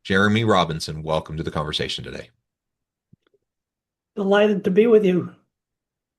Jeremy Robinson, welcome to the conversation today. Delighted to be with you.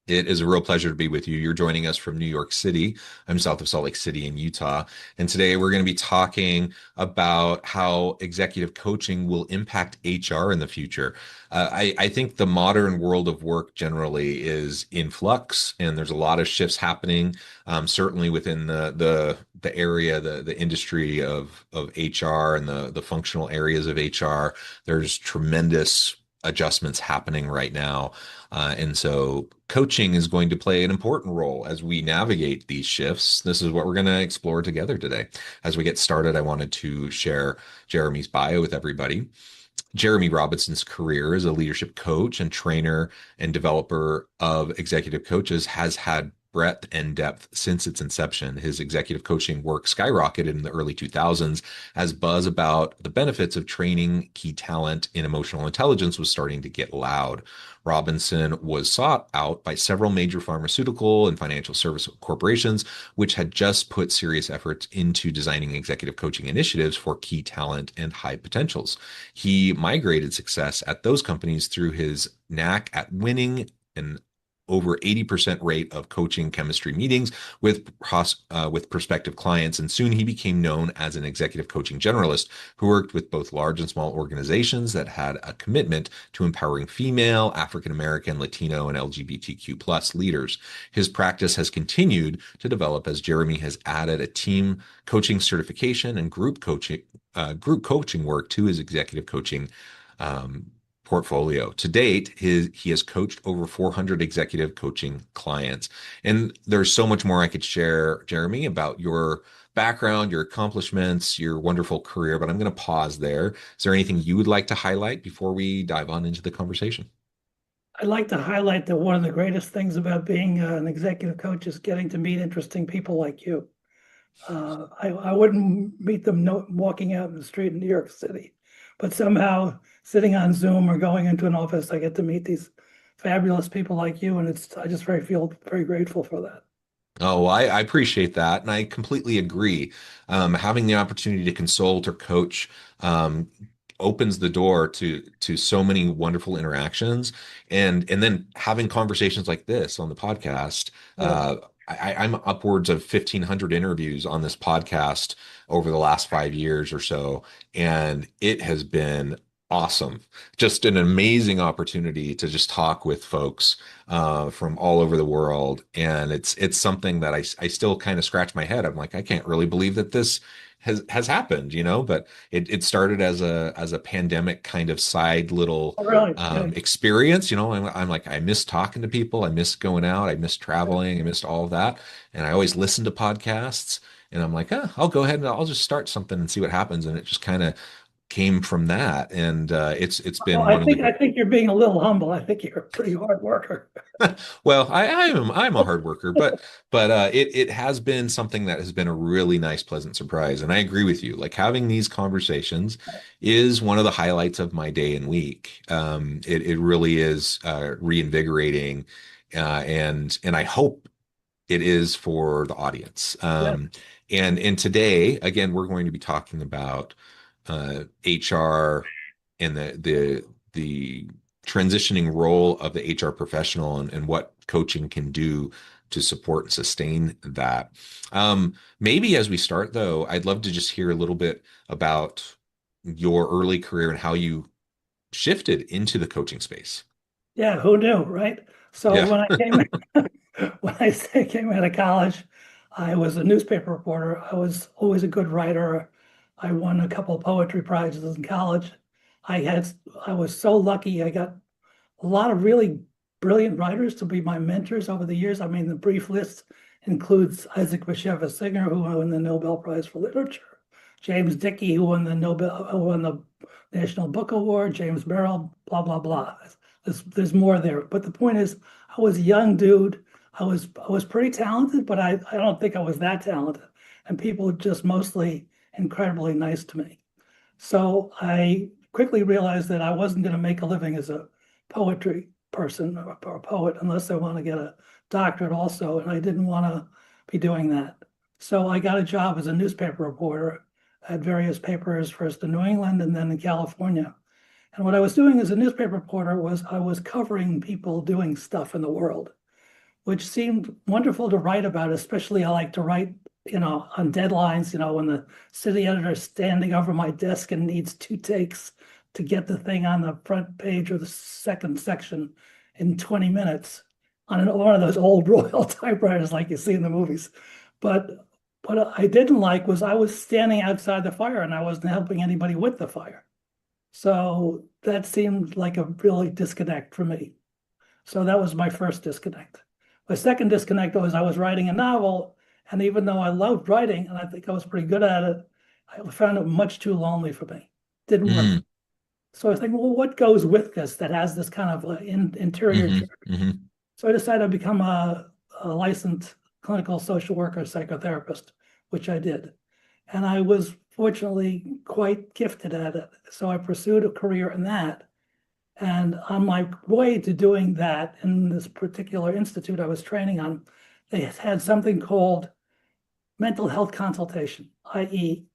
It is a real pleasure to be with you. You're joining us from New York City. I'm south of Salt Lake City in Utah. And today we're going to be talking about how executive coaching will impact HR in the future. I think the modern world of work generally is in flux, and there's a lot of shifts happening, certainly within the area, the industry of HR and the functional areas of HR. There's tremendous adjustments happening right now. And so coaching is going to play an important role as we navigate these shifts. This is what we're going to explore together today. As we get started, I wanted to share Jeremy's bio with everybody. Jeremy Robinson's career as a leadership coach and trainer and developer of executive coaches has had breadth and depth since its inception. His executive coaching work skyrocketed in the early 2000s as buzz about the benefits of training key talent in emotional intelligence was starting to get loud. Robinson was sought out by several major pharmaceutical and financial service corporations, which had just put serious efforts into designing executive coaching initiatives for key talent and high potentials. He migrated success at those companies through his knack at winning an over 80% rate of coaching chemistry meetings with prospective clients, and soon he became known as an executive coaching generalist who worked with both large and small organizations that had a commitment to empowering female, African American, Latino, and LGBTQ plus leaders. His practice has continued to develop as Jeremy has added a team coaching certification and group coaching work to his executive coaching portfolio. To date, he has coached over 400 executive coaching clients. And there's so much more I could share, Jeremy, about your background, your accomplishments, your wonderful career, but I'm going to pause there. Is there anything you would like to highlight before we dive on into the conversation? I'd like to highlight that one of the greatest things about being an executive coach is getting to meet interesting people like you. I wouldn't meet them walking out in the street in New York City, but somehow sitting on Zoom or going into an office, I get to meet these fabulous people like you, and I just feel very grateful for that. Oh, I appreciate that. And I completely agree. Having the opportunity to consult or coach opens the door to so many wonderful interactions. And then having conversations like this on the podcast. Yeah. I'm upwards of 1,500 interviews on this podcast over the last 5 years or so. And it has been awesome. Just an amazing opportunity to just talk with folks from all over the world. And it's something that I still kind of scratch my head. I'm like, I can't really believe that this has happened, but it started as a pandemic kind of side little Oh, really? Yeah. experience. I'm like, I miss talking to people, I miss going out, I miss traveling, I missed all of that. And I always listen to podcasts, and I'm like, I'll go ahead and I'll just start something and see what happens. And it just kind of came from that. And it's Well, been I one of the think I think you're being a little humble. I think you're a pretty hard worker. well, I'm a hard worker, but it has been something that has been a really nice, pleasant surprise. And I agree with you. Like having these conversations is one of the highlights of my day and week. It really is reinvigorating, and I hope it is for the audience. Yeah. And today, again, we're going to be talking about HR and the transitioning role of the HR professional and what coaching can do to support and sustain that. Maybe as we start, though, I'd love to just hear a little bit about your early career and how you shifted into the coaching space. Yeah, who knew, right? So Yeah. when I came when came out of college, I was a newspaper reporter. I was always a good writer. I won a couple of poetry prizes in college. I had I was so lucky. I got a lot of really brilliant writers to be my mentors over the years. I mean, the brief list includes Isaac Bashevis Singer, who won the Nobel Prize for Literature, James Dickey, who won the National Book Award, James Merrill, blah blah blah. There's more there, but the point is, I was a young dude. I was pretty talented, but I don't think I was that talented, and people were just mostly incredibly nice to me. So I quickly realized that I wasn't going to make a living as a poetry person or a poet unless I want to get a doctorate also, and I didn't want to be doing that. So I got a job as a newspaper reporter at various papers, first in New England and then in California. And what I was doing as a newspaper reporter was I was covering people doing stuff in the world, which seemed wonderful to write about. Especially I like to write, on deadlines, when the city editor is standing over my desk and needs 2 takes to get the thing on the front page or the second section in 20 minutes on one of those old Royal typewriters like you see in the movies. But what I didn't like was I was standing outside the fire and I wasn't helping anybody with the fire. So that seemed like a really disconnect for me. So that was my first disconnect. My second disconnect was I was writing a novel, and even though I loved writing and I think I was pretty good at it, I found it much too lonely for me. Didn't work. Mm, So I was thinking, well, what goes with this that has this kind of interior hmm journey? hmm So I decided to become a licensed clinical social worker psychotherapist, which I did. And I was fortunately quite gifted at it. So I pursued a career in that. And on my way to doing that in this particular institute I was training on, they had something called mental health consultation, i.e.,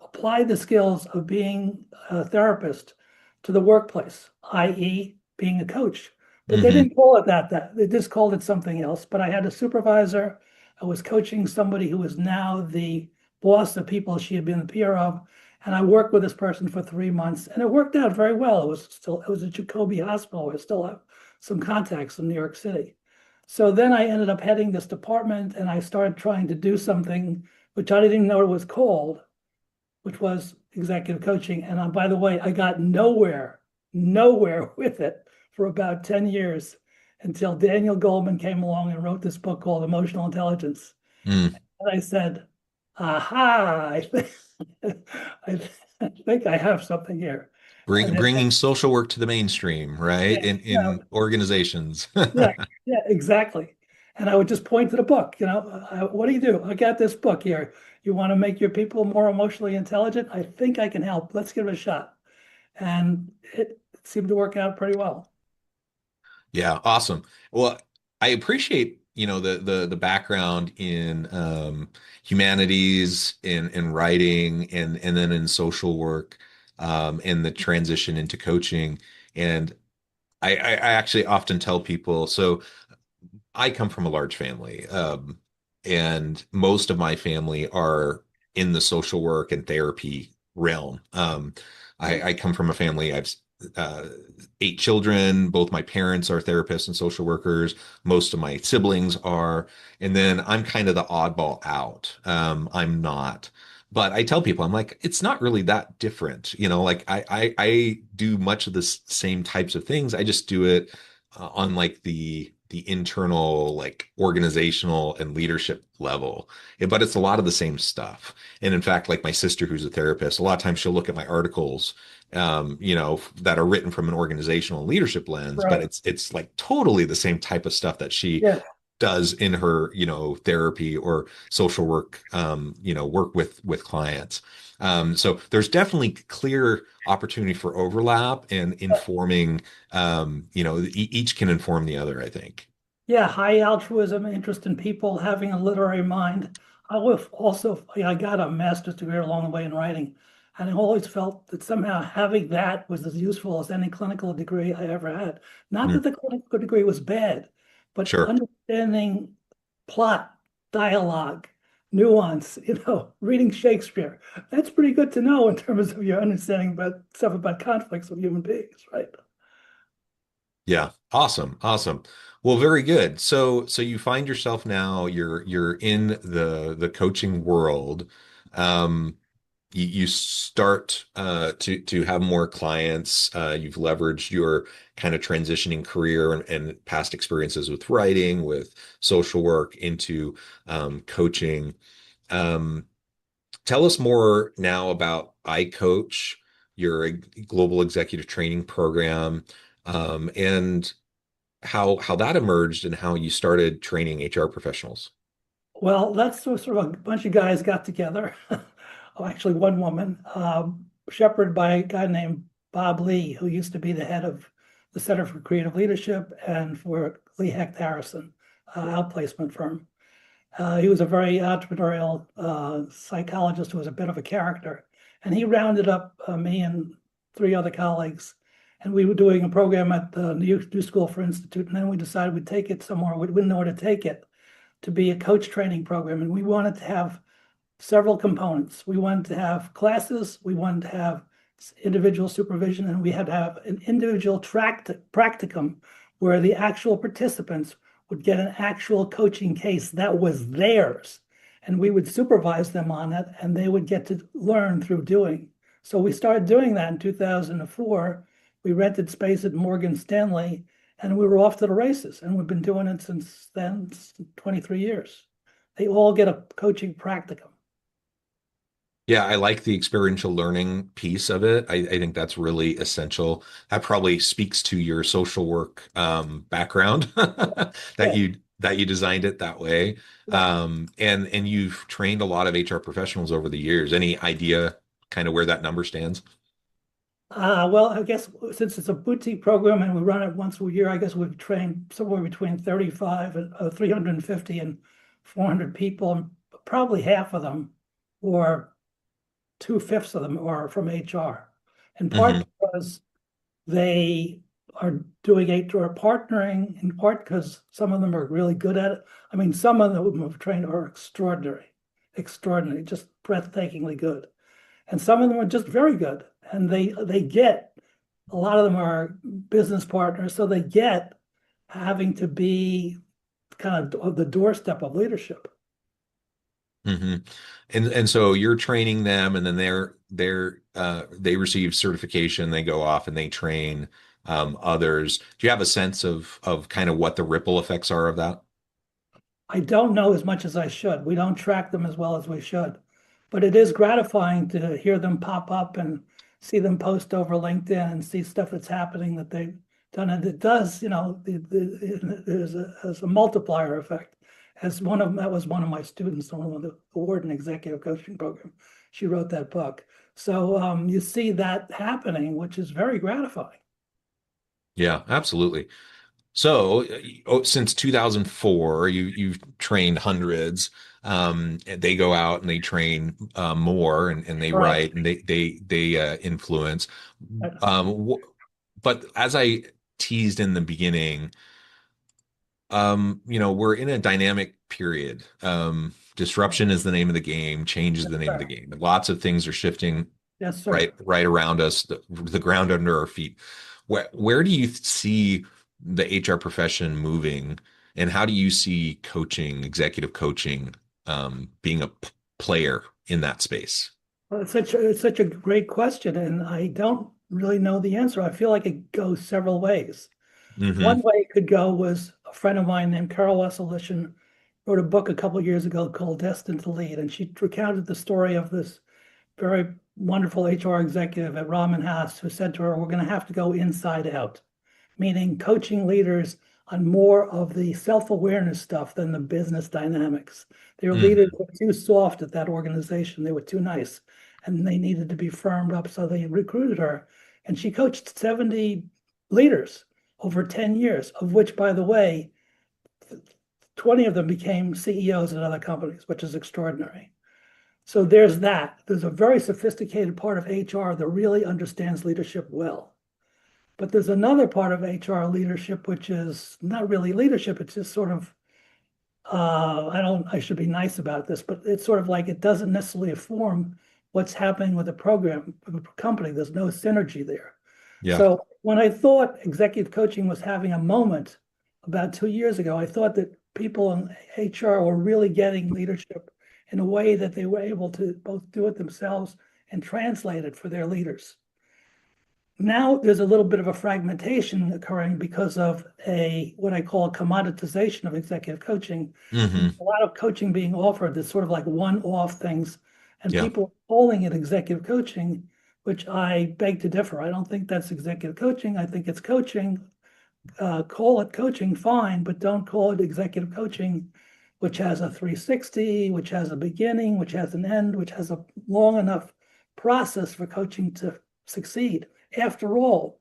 apply the skills of being a therapist to the workplace, i.e., being a coach. But they hmm didn't call it that. They just called it something else. But I had a supervisor. I was coaching somebody who is now the boss of people she had been the peer of. And I worked with this person for 3 months, and it worked out very well. It was at Jacobi Hospital. I still have some contacts in New York City. So then I ended up heading this department, and I started trying to do something which I didn't even know it was called, which was executive coaching. And by the way, I got nowhere with it for about 10 years until Daniel Goleman came along and wrote this book called Emotional Intelligence. mm. And I said, aha, I think I have something here. And then, Bringing social work to the mainstream, right? yeah, In organizations. yeah, yeah, exactly. And I would just point to the book, what do you do? I got this book here. You want to make your people more emotionally intelligent? I think I can help. Let's give it a shot. And it seemed to work out pretty well. Yeah, awesome. Well, I appreciate, the background in humanities, in writing, and then in social work, and the transition into coaching. And I actually often tell people, so I come from a large family, and most of my family are in the social work and therapy realm. I come from a family. I've 8 children. Both my parents are therapists and social workers. Most of my siblings are, and then I'm kind of the oddball out. I'm not. But I tell people, I'm like, it's not really that different. Like I do much of the same types of things. I just do it on like the internal like organizational and leadership level. But it's a lot of the same stuff. And in fact, like my sister who's a therapist, a lot of times she'll look at my articles that are written from an organizational and leadership lens, but Right. it's like totally the same type of stuff that she Yeah. does in her, therapy or social work, work with clients. So there's definitely clear opportunity for overlap and informing, each can inform the other, I think. Yeah, high altruism, interest in people, having a literary mind. I got a master's degree along the way in writing, and I always felt that somehow having that was as useful as any clinical degree I ever had. Not that Mm, the clinical degree was bad, but sure. understanding plot, dialogue, nuance, reading Shakespeare. That's pretty good to know in terms of your understanding about stuff about conflicts with human beings, right? Yeah. Awesome. Awesome. Well, very good. So you find yourself now, you're in the coaching world. Um, you start to have more clients. You've leveraged your kind of transitioning career and past experiences with writing, with social work into coaching. Um, Tell us more now about iCoach, your global executive training program, and how that emerged and how you started training HR professionals. Well, that's sort of a bunch of guys got together. Oh, actually, one woman, shepherded by a guy named Bob Lee, who used to be the head of the Center for Creative Leadership and for Lee Hecht Harrison, outplacement firm. He was a very entrepreneurial psychologist who was a bit of a character. And he rounded up me and three other colleagues. And we were doing a program at the New School for Institute. And then we decided we'd take it somewhere. We didn't know where to take it, to be a coach training program. And we wanted to have several components. We wanted to have classes. We wanted to have individual supervision. And we had to have an individual practicum where the actual participants would get an actual coaching case that was theirs. And we would supervise them on it, and they would get to learn through doing. So we started doing that in 2004. We rented space at Morgan Stanley, and we were off to the races. And we've been doing it since then, 23 years. They all get a coaching practicum. Yeah, I like the experiential learning piece of it. I think that's really essential. That probably speaks to your social work background that Yeah, you designed it that way. yeah. And you've trained a lot of HR professionals over the years. Any idea kind of where that number stands? Well, I guess since it's a boutique program and we run it once a year, I guess we've trained somewhere between 35 and 350 and 400 people, and probably half of them, or 2/5 of them, are from HR. In part Hmm. because they are doing HR partnering, in part because some of them are really good at it. I mean, some of them who have trained are extraordinary, just breathtakingly good. And some of them are just very good. And they get, a lot of them are business partners, so they get having to be kind of the doorstep of leadership. Hmm. And so you're training them, and then they receive certification, they go off and they train others. Do you have a sense of kind of what the ripple effects are of that? I don't know as much as I should. We don't track them as well as we should. But it is gratifying to hear them pop up and see them post over LinkedIn and see stuff that's happening that they've done. And it does, there's a multiplier effect. That was one of my students on the award and executive coaching program. She wrote that book. So you see that happening, which is very gratifying. Yeah, absolutely. So, since 2004, you've trained hundreds. And they go out and they train more, and they Right. write and they influence. Um, but as I teased in the beginning, we're in a dynamic period. Disruption is the name of the game. Change is the name of the game. Lots of things are shifting Yes, sir. right around us, the ground under our feet. Where do you see the HR profession moving, and how do you see coaching, executive coaching, being a player in that space? Well, it's such a great question, and I don't really know the answer. I feel like it goes several ways. Hmm. One way it could go was a friend of mine named Carol Wesselish wrote a book a couple of years ago called Destined to Lead, and she recounted the story of this very wonderful HR executive at Raman House who said to her, "We're going to have to go inside out," meaning coaching leaders on more of the self-awareness stuff than the business dynamics. Their leaders Hmm. were too soft at that organization. They were too nice, and they needed to be firmed up. So they recruited her, and she coached 70 leaders over 10 years, of which, by the way, 20 of them became CEOs at other companies, which is extraordinary. So there's that. There's a very sophisticated part of HR that really understands leadership well. But there's another part of HR leadership, which is not really leadership. It's just sort of, I should be nice about this, but it's sort of like it doesn't necessarily inform what's happening with the program, with the company. There's no synergy there. Yeah. So when I thought executive coaching was having a moment about 2 years ago, I thought that people in HR were really getting leadership in a way that they were able to both do it themselves and translate it for their leaders. Now there's a little bit of a fragmentation occurring because of what I call a commoditization of executive coaching. Hmm. A lot of coaching being offered that's sort of like one-off things, and Yeah. people are calling it executive coaching, which I beg to differ. I don't think that's executive coaching. I think it's coaching. Call it coaching, fine, but don't call it executive coaching, which has a 360, which has a beginning, which has an end, which has a long enough process for coaching to succeed. After all,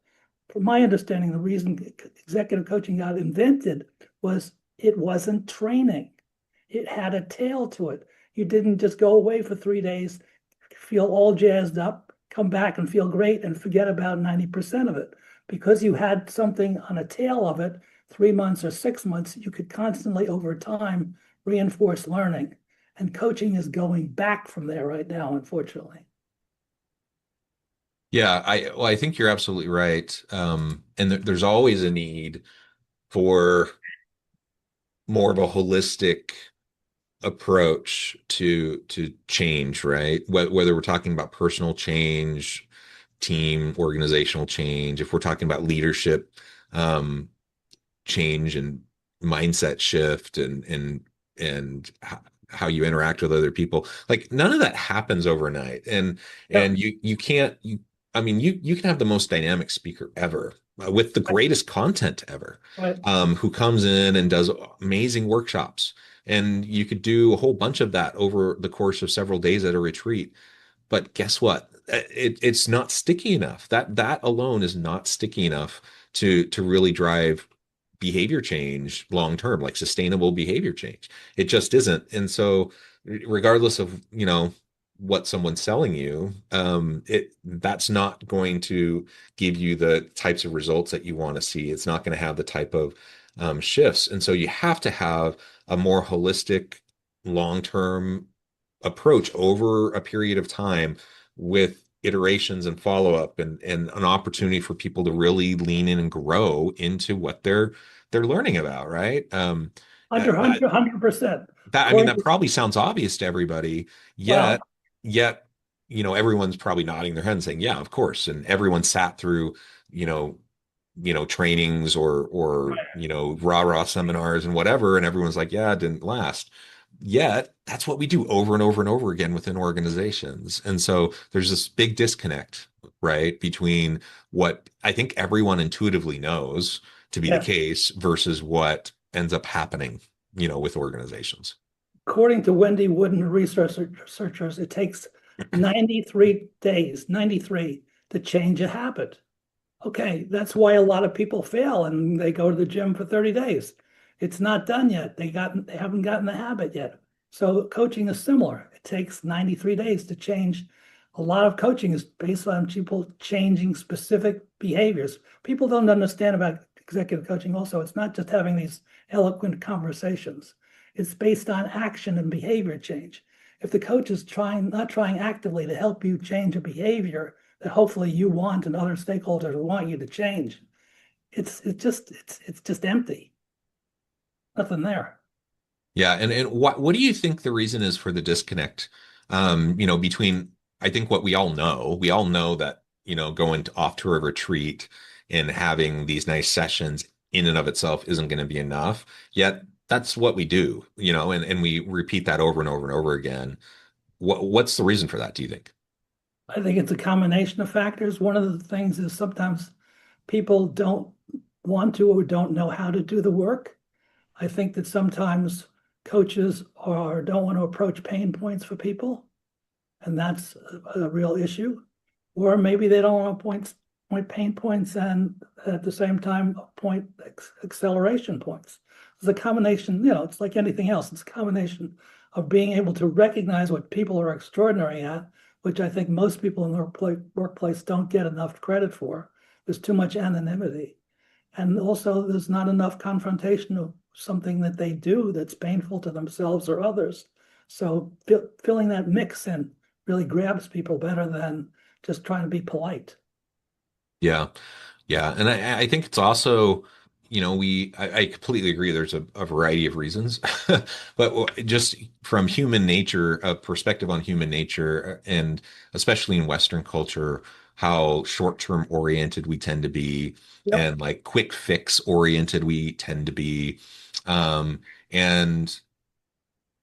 from my understanding, the reason executive coaching got invented was it wasn't training. it had a tail to it. You didn't just go away for 3 days, feel all jazzed up, come back and feel great and forget about 90% of it. Because you had something on a tail of it, 3 months or 6 months, you could constantly over time reinforce learning. And coaching is going back from there right now, unfortunately. Yeah, I think you're absolutely right. And there's always a need for more of a holistic approach to change, right? Whether we're talking about personal change, team, organizational change, if we're talking about leadership, um, change and mindset shift and how you interact with other people. Like none of that happens overnight. And Yep. you can't you I mean you can have the most dynamic speaker ever with the greatest content ever, Right. who comes in and does amazing workshops. And you could do a whole bunch of that over the course of several days at a retreat. But guess what? It's not sticky enough. That alone is not sticky enough to really drive behavior change long term, like sustainable behavior change. It just isn't. And so, regardless of what someone's selling you, that's not going to give you the types of results that you want to see. It's not going to have the type of shifts. And so, you have to have a more holistic, long term approach over a period of time with iterations and follow up and an opportunity for people to really lean in and grow into what they're learning about, right? Uh, Under that 100%. that I mean that According, probably sounds obvious to everybody, well, yet everyone's probably nodding their head and saying, yeah, of course. And everyone sat through, you know, trainings or rah-rah seminars and whatever, and everyone's like, yeah, it didn't last. Yet that's what we do over and over and over again within organizations. And so there's this big disconnect, right, between what I think everyone intuitively knows to be the yes. case versus what ends up happening, with organizations. According to Wendy Wood and researchers, it takes 93 days, 93, to change a habit. Okay, that's why a lot of people fail and they go to the gym for 30 days. It's not done yet. They haven't gotten the habit yet. So coaching is similar. It takes 93 days to change. A lot of coaching is based on people changing specific behaviors. People don't understand about executive coaching also. It's not just having these eloquent conversations. It's based on action and behavior change. If the coach is not trying actively to help you change a behavior that hopefully you want and other stakeholders want you to change, it's just empty. Nothing there. Yeah, and what do you think the reason is for the disconnect? Between I think what we all know that off to a retreat and having these nice sessions in and of itself isn't going to be enough. Yet that's what we do, and we repeat that over and over and over again. What's the reason for that, do you think? I think it's a combination of factors. One of the things is sometimes people don't want to or don't know how to do the work. I think that sometimes coaches don't want to approach pain points for people, and that's a real issue. Or maybe they don't want to point pain points and at the same time point acceleration points. It's a combination, it's like anything else. It's a combination of being able to recognize what people are extraordinary at, which I think most people in the workplace don't get enough credit for. There's too much anonymity. And also, there's not enough confrontation of something that they do that's painful to themselves or others. So filling that mix in really grabs people better than just trying to be polite. Yeah. Yeah, and I think it's also, I completely agree. There's a variety of reasons, but just from human nature, a perspective on human nature, and especially in Western culture, how short-term oriented we tend to be, Yep. and like quick fix oriented we tend to be, and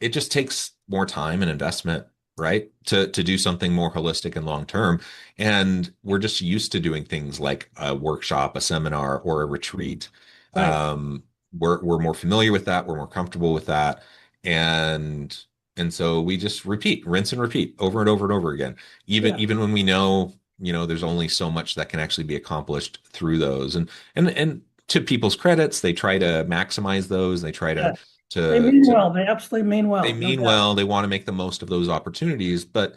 it just takes more time and investment, right? To do something more holistic and long term. And we're just used to doing things like a workshop, a seminar, or a retreat. Right. We're more familiar with that. We're more comfortable with that. And and so we just repeat, rinse and repeat over and over and over again. Even Yeah. even when we know, there's only so much that can actually be accomplished through those. And to people's credits, they try to maximize those. They try to Yeah. They to mean to well. They absolutely mean they well, no mean doubt. well, they want to make the most of those opportunities, but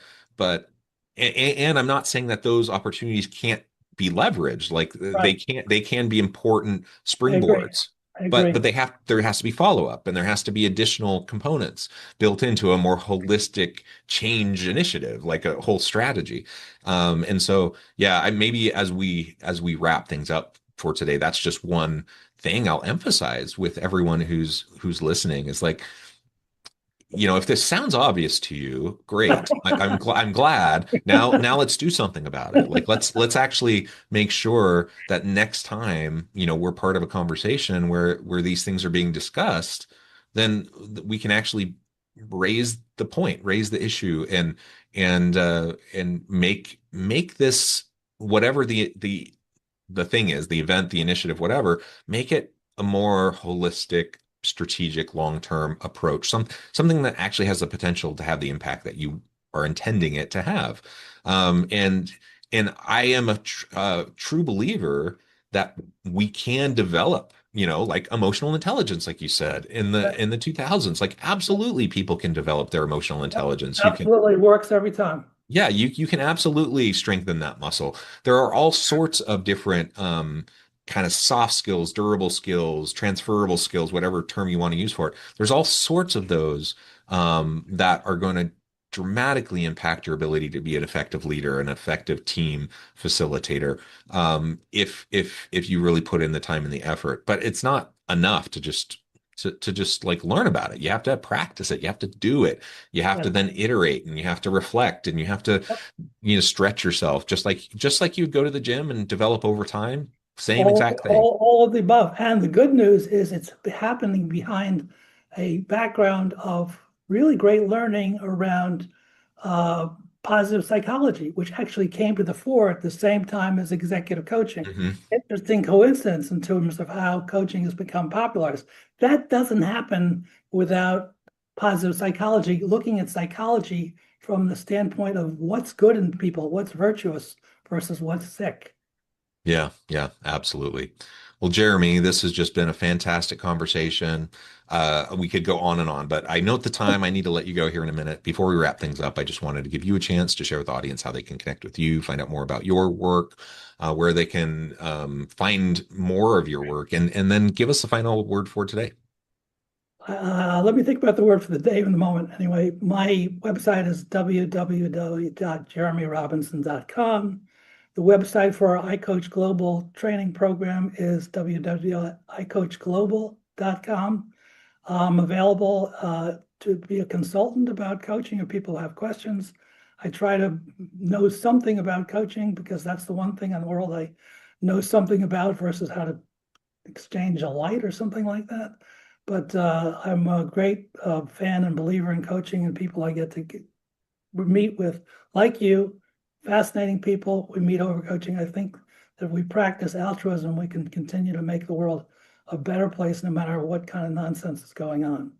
and I'm not saying that those opportunities can't be leveraged. Like Right. they can be important I agree. springboards, I agree. but there has to be follow up, and there has to be additional components built into a more holistic change initiative, like a whole strategy. And so yeah, maybe as we wrap things up for today, that's just one thing I'll emphasize with everyone who's listening is like, if this sounds obvious to you, great. I'm glad. Now let's do something about it. Like let's actually make sure that next time, we're part of a conversation where these things are being discussed, then we can actually raise the point, raise the issue, and make this whatever the thing is, the event, the initiative, whatever, make it a more holistic, strategic, long-term approach. Something that actually has the potential to have the impact that you are intending it to have. And I am a true believer that we can develop, like emotional intelligence, like you said, in the 2000s. Like absolutely, people can develop their emotional intelligence. You can Absolutely works every time. yeah, you can absolutely strengthen that muscle. There are all sorts of different kind of soft skills, durable skills, transferable skills, whatever term you want to use for it. There's all sorts of those that are going to dramatically impact your ability to be an effective leader, an effective team facilitator, if you really put in the time and the effort. But it's not enough to just like learn about it. You have to practice it. You have to do it. You have to Yes. then iterate and you have to reflect and you have to, stretch yourself just like you'd go to the gym and develop over time. Same exact thing. All of the above. And the good news is it's happening behind a background of really great learning around uh, positive psychology, which actually came to the fore at the same time as executive coaching. Hmm. Interesting coincidence in terms of how coaching has become popularized. That doesn't happen without positive psychology, looking at psychology from the standpoint of what's good in people, what's virtuous versus what's sick. Yeah, yeah, absolutely. Well, Jeremy, this has just been a fantastic conversation. We could go on and on, but I note the time. I need to let you go here in a minute. Before we wrap things up, I just wanted to give you a chance to share with the audience how they can connect with you, find out more about your work, where they can find more of your work, and then give us the final word for today. Let me think about the word for the day in the moment. Anyway, my website is www.jeremyrobinson.com. The website for our iCoach Global training program is www.icoachglobal.com. I'm available to be a consultant about coaching if people have questions. I try to know something about coaching because that's the one thing in the world I know something about versus how to exchange a light or something like that. But I'm a great fan and believer in coaching and people I get to meet with, like you, fascinating people. We meet over coaching. I think that if we practice altruism, we can continue to make the world a better place no matter what kind of nonsense is going on.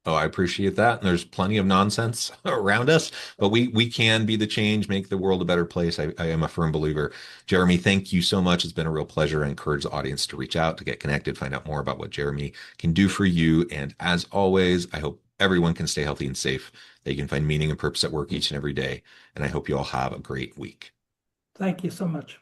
Oh, I appreciate that. And there's plenty of nonsense around us, but we can be the change, make the world a better place. I am a firm believer. Jeremy, thank you so much. It's been a real pleasure. I encourage the audience to reach out, to get connected, find out more about what Jeremy can do for you. And as always, I hope everyone can stay healthy and safe. They can find meaning and purpose at work each and every day. And I hope you all have a great week. Thank you so much.